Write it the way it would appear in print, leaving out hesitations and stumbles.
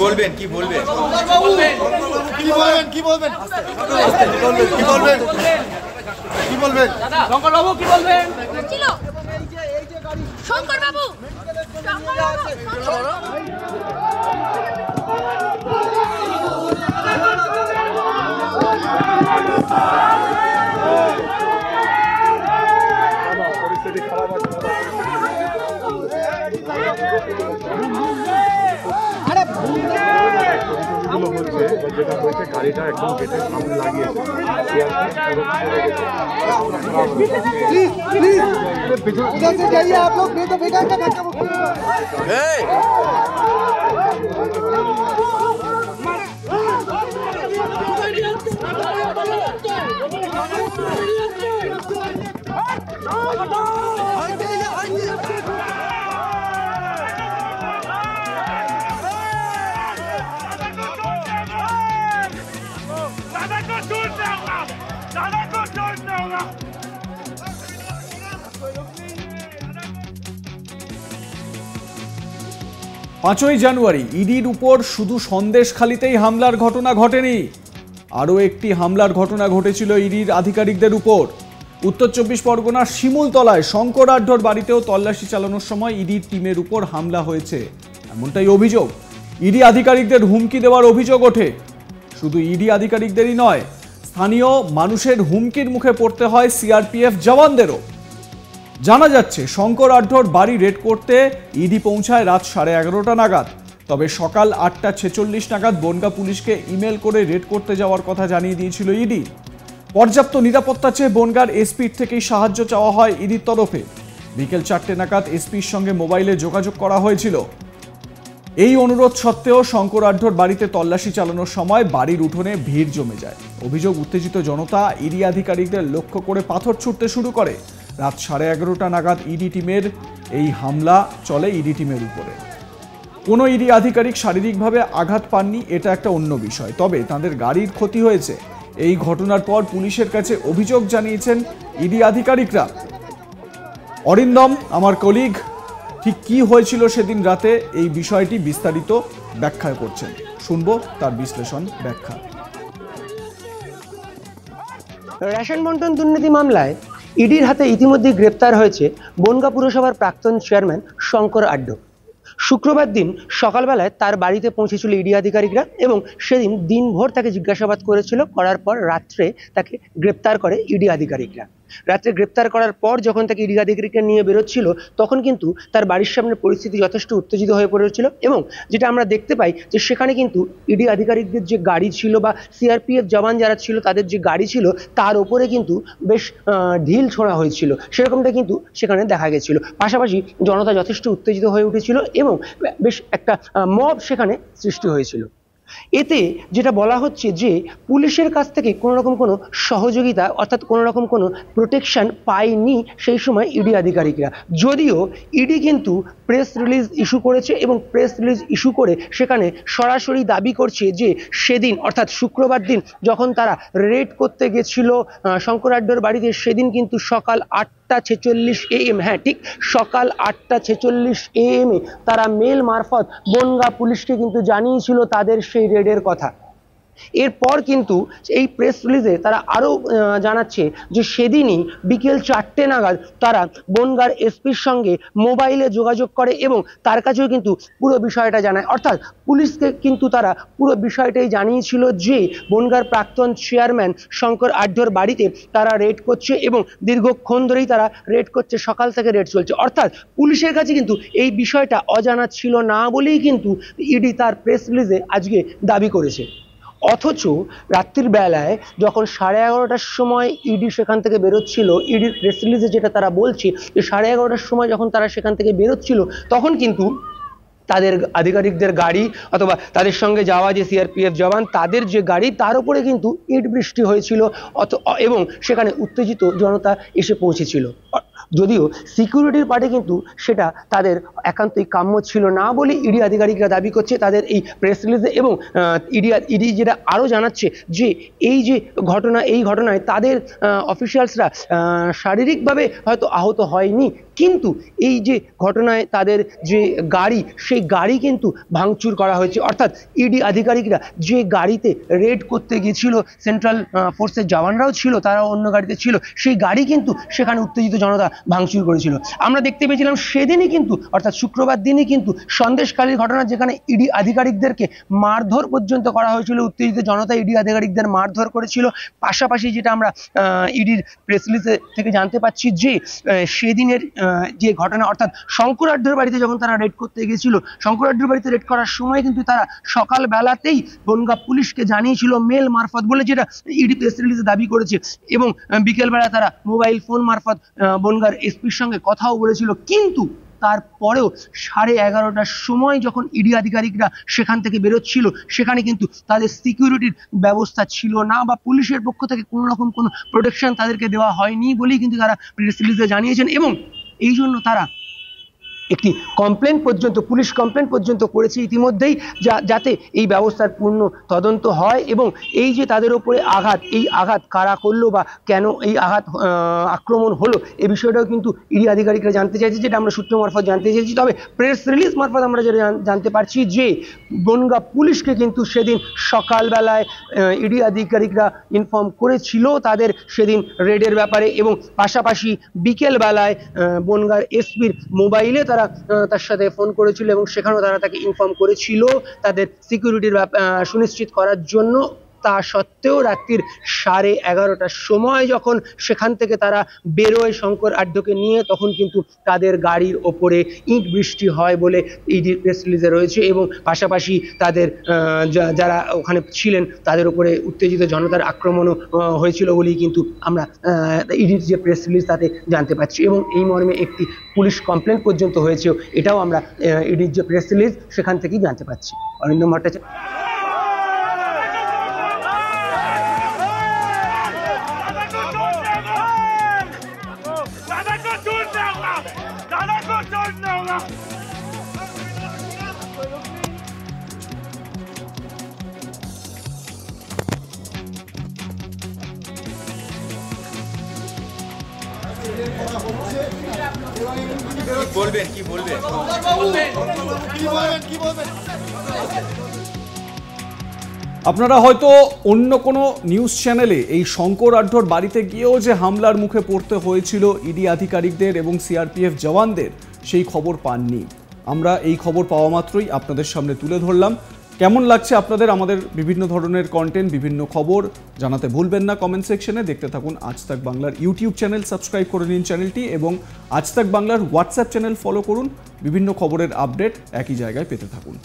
বলবেন কি বলবেন কি বলবেন কি বলবেন কি বলবেন কি বলবেন শঙ্কর বাবু কি বলবেন? শঙ্কর বাবু পরিস্থিতি খারাপ আছে যেটা হয়েছে গাড়িটা একদম গেটের সামনে লাগিয়েছে পাঁচই জানুয়ারি ইডির উপর শুধু সন্দেশখালিতেই হামলার ঘটনা ঘটেনি, আরও একটি হামলার ঘটনা ঘটেছিল ইডির আধিকারিকদের উপর। উত্তর চব্বিশ পরগনার শিমুলতলায় শঙ্কর আঢ্যর বাড়িতেও তল্লাশি চালানোর সময় ইডির টিমের উপর হামলা হয়েছে, এমনটাই অভিযোগ। ইডি আধিকারিকদের হুমকি দেওয়ার অভিযোগ ওঠে। শুধু ইডি আধিকারিকদেরই নয়, স্থানীয় মানুষের হুমকির মুখে পড়তে হয় সিআরপিএফ জওয়ানদেরও। জানা যাচ্ছে শঙ্কর আঢ্যর বাড়ি রেড করতে ইডি পৌঁছায় রাত 11:30 নাগাদ। তবে সকাল 8:46 নাগাদ বনগাঁ পুলিশকে ইমেল করে রেড করতে যাওয়ার কথা জানিয়ে দিয়েছিল ইডি। পর্যাপ্ত নিরাপত্তা চেয়ে বনগাঁর এসপির থেকেই সাহায্য চাওয়া হয় ইডির তরফে। বিকেল 4টে নাগাদ এসপির সঙ্গে মোবাইলে যোগাযোগ করা হয়েছিল। এই অনুরোধ সত্ত্বেও শঙ্কর আঢ্যর বাড়িতে তল্লাশি চালানোর সময় বাড়ির উঠোনে ভিড় জমে যায়। অভিযোগ, উত্তেজিত জনতা ইডি আধিকারিকদের লক্ষ্য করে পাথর ছুটতে শুরু করে। রাত 11:30 নাগাদ ইডি টিমের এই হামলা চলে ইডি টিমের উপরে। কোনো ইডি আধিকারিক শারীরিকভাবে আঘাত পাননি, এটা একটা অন্য বিষয়। তবে তাদের গাড়ির ক্ষতি হয়েছে। এই ঘটনার পর পুলিশের কাছে অভিযোগ জানিয়েছেন ইডি আধিকারিকরা। অরিন্দম, আমার কলিগ, ঠিক কি হয়েছিল সেদিন রাতে এই বিষয়টি বিস্তারিত ব্যাখ্যা করছেন। শুনবো তার বিশ্লেষণ, ব্যাখ্যা। রেশন বন্টন দুর্নীতি মামলায় ইডির হাতে ইতিমধ্যেই গ্রেপ্তার হয়েছে বনগাঁ পুরসভার প্রাক্তন চেয়ারম্যান শঙ্কর আঢ্য। শুক্রবার দিন সকালবেলায় তার বাড়িতে পৌঁছেছিল ইডি আধিকারিকরা এবং সেদিন দিনভর তাকে জিজ্ঞাসাবাদ করার পর রাত্রে তাকে গ্রেপ্তার করে ইডি আধিকারিকরা। রাত্রে গ্রেপ্তার করার পর যখন তাকে ইডি আধিকারিকরা নিয়ে বেরোচ্ছিল তখন কিন্তু তার বাড়ির সামনে পরিস্থিতি যথেষ্ট উত্তেজিত হয়ে পড়েছিল এবং যেটা আমরা দেখতে পাই যে সেখানে কিন্তু ইডি আধিকারিকদের যে গাড়ি ছিল বা সিআরপিএফ জওয়ান যারা ছিল তাদের যে গাড়ি ছিল তার ওপরে কিন্তু বেশ ঢিল ছোঁড়া হয়েছিল, সেরকমটা কিন্তু সেখানে দেখা গেছিল। পাশাপাশি জনতা যথেষ্ট উত্তেজিত হয়ে উঠেছিল এবং বেশ একটা মব সেখানে সৃষ্টি হয়েছিল। এতে যেটা বলা হচ্ছে যে পুলিশের কাছ থেকে কোনো রকম কোনো সহযোগিতা অর্থাৎ কোনো রকম কোনো প্রোটেকশন পায়নি সেই সময় ইডি আধিকারিকরা। যদিও ইডি কিন্তু প্রেস রিলিজ ইস্যু করেছে এবং প্রেস রিলিজ ইস্যু করে সেখানে সরাসরি দাবি করছে যে সেদিন অর্থাৎ শুক্রবার দিন যখন তারা রেড করতে গেছিল শঙ্কর আঢ্যর বাড়িতে, সেদিন কিন্তু সকাল 8:46 AM, হ্যাঁ ঠিক সকাল 8:46 AM তারা মেল মারফত বনগাঁ পুলিশকে কিন্তু জানিয়েছিল তাদের সেই রেডের কথা। এরপর কিন্তু এই প্রেস রিলিজে তারা আরও জানাচ্ছে যে সেদিনই বিকেল 4টে নাগাদ তারা বনগাঁর এসপির সঙ্গে মোবাইলে যোগাযোগ করে এবং তার কাছেও কিন্তু পুরো বিষয়টা জানায়। অর্থাৎ পুলিশকে কিন্তু তারা পুরো বিষয়টাই জানিয়েছিল যে বনগাঁর প্রাক্তন চেয়ারম্যান শঙ্কর আঢ্যর বাড়িতে তারা রেড করছে এবং দীর্ঘক্ষণ ধরেই তারা রেড করছে, সকাল থেকে রেড চলছে। অর্থাৎ পুলিশের কাছে কিন্তু এই বিষয়টা অজানা ছিল না বলেই কিন্তু ইডি তার প্রেস রিলিজে আজকে দাবি করেছে। অথচ রাত্রির বেলায় যখন 11:30টার সময় ইডি সেখান থেকে বেরোচ্ছিল, ইডির প্রেস রিলিজে যেটা তারা বলছে যে 11:30টার সময় যখন তারা সেখান থেকে বেরোচ্ছিল তখন কিন্তু তাদের আধিকারিকদের গাড়ি অথবা তাদের সঙ্গে যাওয়া যে সিআরপিএফ জওয়ান তাদের যে গাড়ি তার উপরে কিন্তু ইট বৃষ্টি হয়েছিল এবং সেখানে উত্তেজিত জনতা এসে পৌঁছেছিল। যদিও সিকিউরিটির পার্টে কিন্তু সেটা তাদের একান্তই কাম্য ছিল না বলে ইডি আধিকারিকরা দাবি করছে তাদের এই প্রেস রিলিজে। এবং ইডি যেটা আরও জানাচ্ছে যে এই যে ঘটনা, এই ঘটনায় তাদের অফিসিয়ালসরা শারীরিকভাবে হয়তো আহত হয়নি, কিন্তু এই যে ঘটনায় তাদের যে গাড়ি, সেই গাড়ি কিন্তু ভাঙচুর করা হয়েছে। অর্থাৎ ইডি আধিকারিকরা যে গাড়িতে রেড করতে গিয়েছিল, সেন্ট্রাল ফোর্সের জওয়ানরাও ছিল, তারাও অন্য গাড়িতে ছিল, সেই গাড়ি কিন্তু সেখানে উত্তেজিত জনতা ভাঙচুর করেছিল। আমরা দেখতে পেয়েছিলাম সেদিনই কিন্তু, অর্থাৎ শুক্রবার দিনই কিন্তু সন্দেশখালীর ঘটনা, যেখানে ইডি আধিকারিকদেরকে মারধর পর্যন্ত করা হয়েছিল। উত্তেজিত জনতা ইডি আধিকারিকদের মারধর করেছিল। পাশাপাশি যেটা আমরা ইডির প্রেস রিলিজে থেকে জানতে পাচ্ছি যে সেদিনের যে ঘটনা, অর্থাৎ শঙ্কর আড্ডের বাড়িতে যখন তারা রেড করতে গিয়েছিল, শঙ্কর আড্ডের বাড়িতে রেড করার সময় কিন্তু তারা সকালবেলাতেই বনগাঁ পুলিশকে জানিয়েছিল মেল মারফত বলে, যেটা ইডি প্রেস রিলিজে দাবি করেছে। এবং বিকেলবেলা তারা মোবাইল ফোন মারফত বনগাঁর এসপির সঙ্গে কথাও বলেছিল। কিন্তু তারপরেও 11:30টার সময় যখন ইডি আধিকারিকরা সেখান থেকে বেরোচ্ছিল, সেখানে কিন্তু তাদের সিকিউরিটির ব্যবস্থা ছিল না, বা পুলিশের পক্ষ থেকে কোনো রকম কোনো প্রোটেকশন তাদেরকে দেওয়া হয়নি বলেই কিন্তু তারা প্রেস রিলিজে জানিয়েছেন। এবং এই জন্য তারা একটি কমপ্লেন পর্যন্ত, পুলিশ কমপ্লেন পর্যন্ত করেছে ইতিমধ্যেই, যাতে এই ব্যবস্থার পূর্ণ তদন্ত হয়। এবং এই যে তাদের ওপরে আঘাত, এই আঘাত কারা করলো বা কেন এই আক্রমণ হলো, এই বিষয়টাও কিন্তু ইডি আধিকারিকরা জানতে চাইছে, যেটা আমরা সূত্র মারফত জানতে চাইছি। তবে প্রেস রিলিজ মারফত আমরা যেটা জানতে পারছি যে বনগাঁ পুলিশকে কিন্তু সেদিন সকালবেলায় ইডি আধিকারিকরা ইনফর্ম করেছিল তাদের সেদিন রেডের ব্যাপারে। এবং পাশাপাশি বিকেলবেলায় বনগাঁর এসপির মোবাইলে তার সাথে ফোন করেছিল, এবং সেখানেও তারা তাকে ইনফর্ম করেছিল তাদের সিকিউরিটির সুনিশ্চিত করার জন্য। তা সত্ত্বেও রাত্রির 11:30টার সময় যখন সেখান থেকে তারা বেরোয় শঙ্কর আড্ডকে নিয়ে, তখন কিন্তু তাদের গাড়ির ওপরে ইট বৃষ্টি হয় বলে ইডির প্রেস রিলিজে রয়েছে। এবং পাশাপাশি তাদের যারা ওখানে ছিলেন তাদের উপরে উত্তেজিত জনতার আক্রমণও হয়েছিল বলেই কিন্তু আমরা ইডির যে প্রেস রিলিজ তাতে জানতে পারছি। এবং এই মর্মে একটি পুলিশ কমপ্লেন পর্যন্ত হয়েছে, এটাও আমরা ইডির যে প্রেস রিলিজ সেখান থেকেই জানতে পারছি। অরিন্দম ভট্টাচার্য। কি বলবেন আপনারা হয়তো অন্য কোনো নিউজ চ্যানেলে এই শঙ্কর আড্ডর বাড়িতে গিয়েও যে হামলার মুখে পড়তে হয়েছিল ইডি আধিকারিকদের এবং সিআরপিএফ জওয়ানদের, সেই খবর পাননি। আমরা এই খবর পাওয়া মাত্রই আপনাদের সামনে তুলে ধরলাম। কেমন লাগছে আপনাদের আমাদের বিভিন্ন ধরনের কন্টেন্ট, বিভিন্ন খবর জানাতে ভুলবেন না কমেন্ট সেকশনে। দেখতে থাকুন আজ তাক বাংলার ইউটিউব চ্যানেল, সাবস্ক্রাইব করে নিন চ্যানেলটি, এবং আজ তাক বাংলার হোয়াটসঅ্যাপ চ্যানেল ফলো করুন। বিভিন্ন খবরের আপডেট একই জায়গায় পেতে থাকুন।